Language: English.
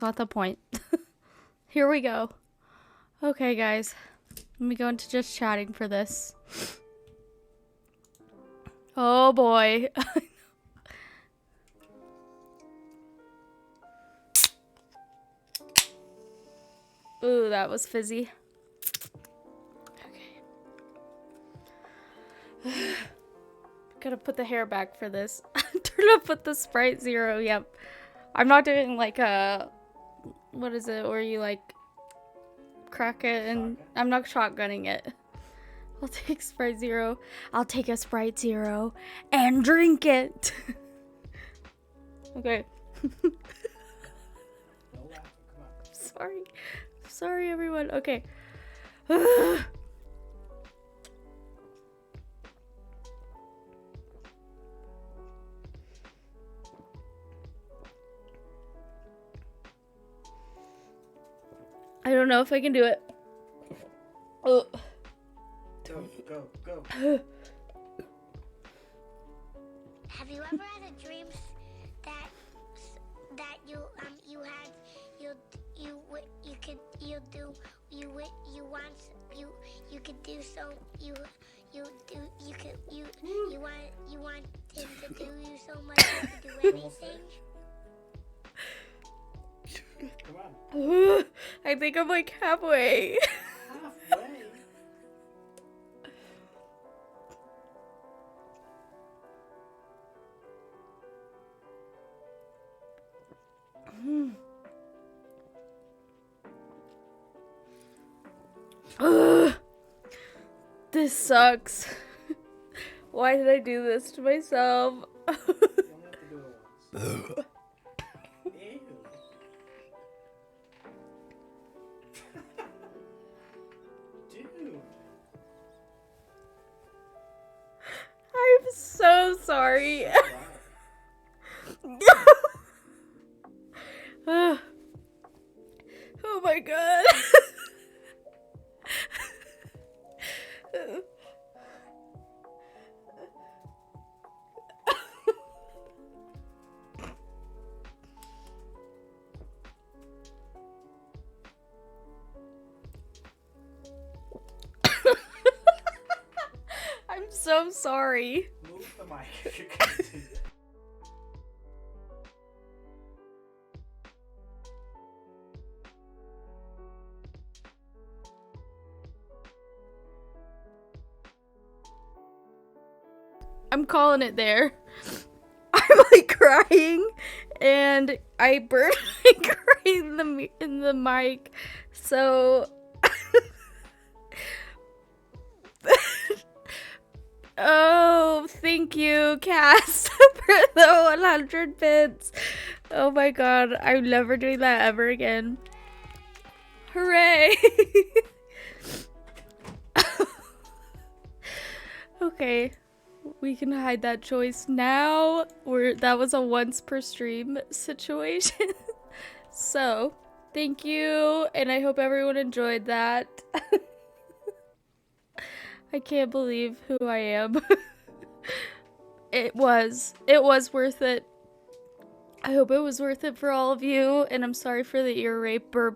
Not the point. Here we go. Okay, guys. Let me go into just chatting for this. Oh boy. Ooh, that was fizzy. Okay. Gotta put the hair back for this. Turn up with the Sprite Zero. Yep. I'm not doing like a... What is it? Where you like crack it and... I'm not shotgunning it. I'll take Sprite Zero. I'll take a Sprite Zero and drink it. Okay. Sorry. Sorry, everyone. Okay. I don't know if I can do it. Oh. Go. Have you ever had a dream that you had you could want him to do you so much you could do anything? Come on. I think I'm like halfway. Halfway. This sucks. Why did I do this to myself? You only have to do it once. Ew. Dude. I'm so sorry. Oh my god. I'm so sorry. Move the mic if you can do that. I'm calling it there. I'm like crying, and I burst and crying in the mic. So, oh, thank you, Cass, for the 100 bits. Oh my god, I'm never doing that ever again. Hooray! Okay. We can hide that choice now. That was a once per stream situation. So, thank you, and I hope everyone enjoyed that. I can't believe who I am. It was worth it. I hope it was worth it for all of you, and I'm sorry for the ear rape burp